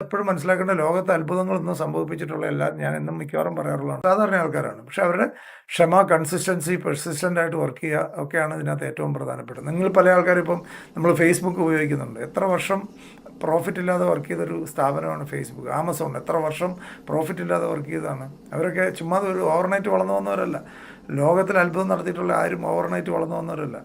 എപ്പോഴും മനസ്സിലാക്കേണ്ട ലോകത്ത് അത്ഭുതങ്ങളൊന്നും സംഭവിപ്പിച്ചിട്ടുള്ള എല്ലാം ഞാൻ എന്നും മിക്കവാറും പറയാറുള്ളതാണ് സാധാരണ ആൾക്കാരാണ്. പക്ഷേ അവരുടെ ക്ഷമ, കൺസിസ്റ്റൻസി, പെർസിസ്റ്റൻ്റ് ആയിട്ട് വർക്ക് ചെയ്യുക ഒക്കെയാണ് ഇതിനകത്ത് ഏറ്റവും പ്രധാനപ്പെട്ടത്. നിങ്ങൾ പല ആൾക്കാരും ഇപ്പം നമ്മൾ ഫേസ്ബുക്ക് ഉപയോഗിക്കുന്നുണ്ട്. എത്ര വർഷം പ്രോഫിറ്റ് ഇല്ലാതെ വർക്ക് ചെയ്തൊരു സ്ഥാപനമാണ് ഫേസ്ബുക്ക്. ആമസോൺ എത്ര വർഷം പ്രോഫിറ്റ് ഇല്ലാതെ വർക്ക് ചെയ്തതാണ്. അവരൊക്കെ ചുമ്മാ ഒരു ഓവർനൈറ്റ് വളർന്നു വന്നവരല്ല. ലോകത്തിൽ അത്ഭുതം നടത്തിയിട്ടുള്ള ആരും ഓവർനൈറ്റ് വളർന്നു വന്നവരല്ല.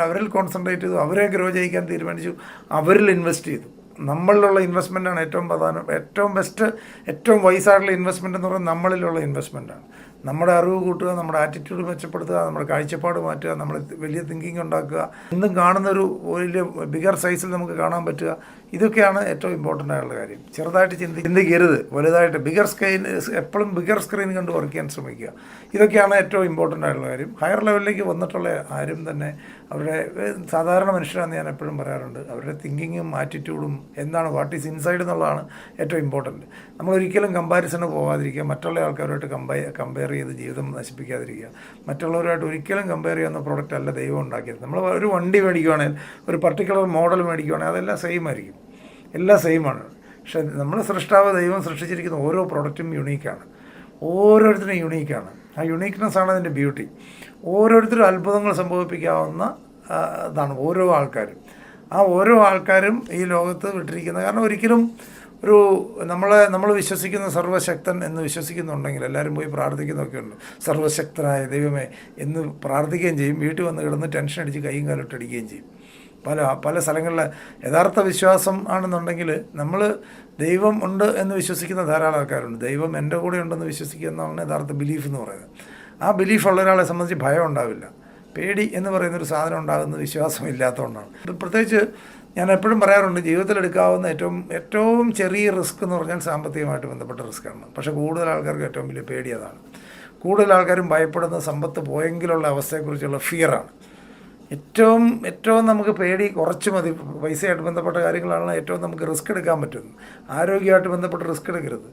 അവരിൽ കോൺസെൻട്രേറ്റ് ചെയ്തു, അവരെ ഗ്രോ ചെയ്യിക്കാൻ തീരുമാനിച്ചു, അവരിൽ ഇൻവെസ്റ്റ് ചെയ്തു. നമ്മളിലുള്ള ഇൻവെസ്റ്റ്മെൻറ്റാണ് ഏറ്റവും പ്രധാനം, ഏറ്റവും ബെസ്റ്റ്, ഏറ്റവും വൈസായിട്ടുള്ള ഇൻവെസ്റ്റ്മെൻറ്റ് എന്ന് പറയുന്നത് നമ്മളിലുള്ള ഇൻവെസ്റ്റ്മെൻറ്റാണ്. നമ്മുടെ അറിവ് കൂട്ടുക, നമ്മുടെ ആറ്റിറ്റ്യൂഡ് മെച്ചപ്പെടുത്തുക, നമ്മുടെ കാഴ്ചപ്പാട് മാറ്റുക, നമ്മൾ വലിയ തിങ്കിങ് ഉണ്ടാക്കുക, എന്തും കാണുന്നൊരു വലിയ ബിഗർ സൈസിൽ നമുക്ക് കാണാൻ പറ്റുക. ഇതൊക്കെയാണ് ഏറ്റവും ഇമ്പോർട്ടൻ്റ് ആയിട്ടുള്ള കാര്യം. ചെറുതായിട്ട് ചിന്തിക്കരുത്, വലുതായിട്ട് ബിഗർ സ്ക്രീൻ, എപ്പോഴും ബിഗർ സ്ക്രീൻ കണ്ട് വർക്ക് ചെയ്യാൻ ശ്രമിക്കുക. ഇതൊക്കെയാണ് ഏറ്റവും ഇമ്പോർട്ടൻ്റ് ആയിട്ടുള്ള കാര്യം. ഹയർ ലെവലിലേക്ക് വന്നിട്ടുള്ള ആരും തന്നെ അവരുടെ സാധാരണ മനുഷ്യരാണെന്ന് ഞാൻ എപ്പോഴും പറയാറുണ്ട്. അവരുടെ തിങ്കിങ്ങും ആറ്റിറ്റ്യൂഡും എന്താണ്, വാട്ട് ഈസ് ഇൻസൈഡ് എന്നുള്ളതാണ് ഏറ്റവും ഇമ്പോർട്ടൻറ്റ്. നമ്മളൊരിക്കലും കമ്പാരിസണ് പോകാതിരിക്കുക, മറ്റുള്ള ആൾക്കാരുമായിട്ട് കമ്പയർ ചെയ്ത് ജീവിതം നശിപ്പിക്കാതിരിക്കുക. മറ്റുള്ളവരുമായിട്ട് ഒരിക്കലും കമ്പയർ ചെയ്യുന്ന പ്രോഡക്റ്റ് അല്ല ദൈവം ഉണ്ടാക്കിയത്. നമ്മൾ ഒരു വണ്ടി മേടിക്കുകയാണെങ്കിൽ, ഒരു പർട്ടിക്കുലർ മോഡൽ മേടിക്കുകയാണെങ്കിൽ അതെല്ലാം സെയിം ആയിരിക്കും, എല്ലാം സെയിമാണ്. പക്ഷേ നമ്മൾ സൃഷ്ടാവ് ദൈവം സൃഷ്ടിച്ചിരിക്കുന്ന ഓരോ പ്രോഡക്റ്റും യുണീക്കാണ്, ഓരോരുത്തരും യുണീക്കാണ്. ആ യുണീക്ക്നെസ്സാണ് അതിൻ്റെ ബ്യൂട്ടി. ഓരോരുത്തരും അത്ഭുതങ്ങൾ സംഭവിപ്പിക്കാവുന്ന ഇതാണ് ഓരോ ആൾക്കാരും. ആ ഓരോ ആൾക്കാരും ഈ ലോകത്ത് വിട്ടിരിക്കുന്നത്. കാരണം ഒരിക്കലും നമ്മൾ വിശ്വസിക്കുന്ന സർവ്വശക്തൻ എന്ന് വിശ്വസിക്കുന്നുണ്ടെങ്കിൽ എല്ലാവരും പോയി പ്രാർത്ഥിക്കുന്നതൊക്കെ ഉണ്ട്. സർവ്വശക്തനായ ദൈവമേ എന്ന് പ്രാർത്ഥിക്കുകയും ചെയ്യും. വീട്ടിൽ വന്ന് കിടന്ന് ടെൻഷൻ അടിച്ച് കൈയും കാലിട്ടടിക്കുകയും ചെയ്യും. പല സ്ഥലങ്ങളിൽ യഥാർത്ഥ വിശ്വാസം ആണെന്നുണ്ടെങ്കിൽ നമ്മൾ ദൈവം ഉണ്ട് എന്ന് വിശ്വസിക്കുന്ന ധാരാളം ആൾക്കാരുണ്ട്. ദൈവം എൻ്റെ കൂടെ ഉണ്ടെന്ന് വിശ്വസിക്കുന്നതാണ് യഥാർത്ഥ ബിലീഫ് എന്ന് പറയുന്നത്. ആ ബിലീഫുള്ള ഒരാളെ സംബന്ധിച്ച് ഭയം ഉണ്ടാവില്ല. പേടി എന്ന് പറയുന്നൊരു സാധനം ഉണ്ടാകുന്നത് വിശ്വാസം ഇല്ലാത്തതുകൊണ്ടാണ്. പ്രത്യേകിച്ച് ഞാൻ എപ്പോഴും പറയാറുണ്ട്, ജീവിതത്തിൽ എടുക്കാവുന്ന ഏറ്റവും ചെറിയ റിസ്ക് എന്ന് പറഞ്ഞാൽ സാമ്പത്തികമായിട്ട് ബന്ധപ്പെട്ട റിസ്ക്കാണ്. പക്ഷേ കൂടുതൽ ആൾക്കാർക്ക് ഏറ്റവും വലിയ പേടി അതാണ്. കൂടുതൽ ആൾക്കാരും ഭയപ്പെടുന്ന സമ്പത്ത് പോയെങ്കിലുള്ള അവസ്ഥയെക്കുറിച്ചുള്ള ഫിയറാണ്. ഏറ്റവും നമുക്ക് പേടി കുറച്ച് മതി. പൈസയായിട്ട് ബന്ധപ്പെട്ട കാര്യങ്ങളാണ് ഏറ്റവും നമുക്ക് റിസ്ക് എടുക്കാൻ പറ്റുന്നത്. ആരോഗ്യമായിട്ട് ബന്ധപ്പെട്ട് റിസ്ക് എടുക്കരുത്,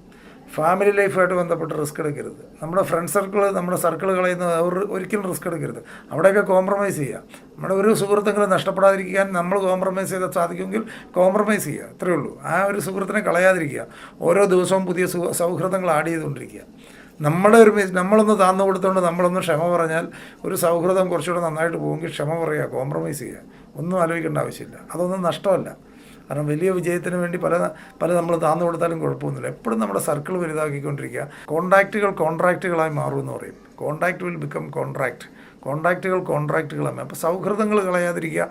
ഫാമിലി ലൈഫായിട്ട് ബന്ധപ്പെട്ട് റിസ്ക് എടുക്കരുത്, നമ്മുടെ ഫ്രണ്ട് നമ്മുടെ സർക്കിൾ കളയുന്ന ഒരിക്കലും റിസ്ക് എടുക്കരുത്. അവിടെയൊക്കെ കോംപ്രമൈസ് ചെയ്യുക. നമ്മുടെ ഒരു സുഹൃത്തെങ്കിലും നഷ്ടപ്പെടാതിരിക്കാൻ നമ്മൾ കോംപ്രമൈസ് ചെയ്താൽ സാധിക്കുമെങ്കിൽ കോംപ്രമൈസ് ചെയ്യുക, അത്രയേ ഉള്ളൂ. ആ ഒരു സുഹൃത്തിനെ കളയാതിരിക്കുക. ഓരോ ദിവസവും പുതിയ സൗഹൃദങ്ങൾ ആഡ് ചെയ്തുകൊണ്ടിരിക്കുക. നമ്മളൊന്ന് താന്നു കൊടുത്തുകൊണ്ട് നമ്മളൊന്ന് ക്ഷമ പറഞ്ഞാൽ ഒരു സൗഹൃദം കുറച്ചുകൂടെ നന്നായിട്ട് പോകുമെങ്കിൽ ക്ഷമ പറയുക, കോംപ്രമൈസ് ചെയ്യുക. ഒന്നും ആലോചിക്കേണ്ട ആവശ്യമില്ല. അതൊന്നും നഷ്ടമല്ല. കാരണം വലിയ വിജയത്തിന് വേണ്ടി പല നമ്മൾ താന്നു കൊടുത്താലും കുഴപ്പമൊന്നുമില്ല. എപ്പോഴും നമ്മുടെ സർക്കിൾ വലുതാക്കിക്കൊണ്ടിരിക്കുക. കോൺട്രാക്റ്റുകളായി മാറുമെന്ന് പറയും. കോൺട്രാക്റ്റ് വിൽ ബിക്കം കോൺട്രാക്റ്റുകളാണ്. അപ്പോൾ സൗഹൃദങ്ങൾ കളയാതിരിക്കുക.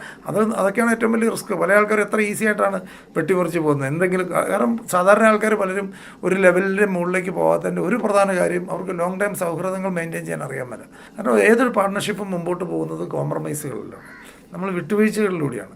അതൊക്കെയാണ് ഏറ്റവും വലിയ റിസ്ക്. പല ആൾക്കാരും എത്ര ഈസി ആയിട്ടാണ് വെട്ടിമുറിച്ച് പോകുന്നത്. എന്തെങ്കിലും കാരണം സാധാരണ ആൾക്കാർ പലരും ഒരു ലെവലിൻ്റെ മുകളിലേക്ക് പോകാത്തതിൻ്റെ ഒരു പ്രധാന കാര്യം അവർക്ക് ലോങ് ടൈം സൗഹൃദങ്ങൾ മെയിൻറ്റെയിൻ ചെയ്യാൻ അറിയാൻ പറ്റില്ല. കാരണം ഏതൊരു പാർട്ട്ണർഷിപ്പും മുമ്പോട്ട് പോകുന്നത് കോംപ്രമൈസുകളിലാണ്, നമ്മൾ വിട്ടുവീഴ്ചകളിലൂടെയാണ്.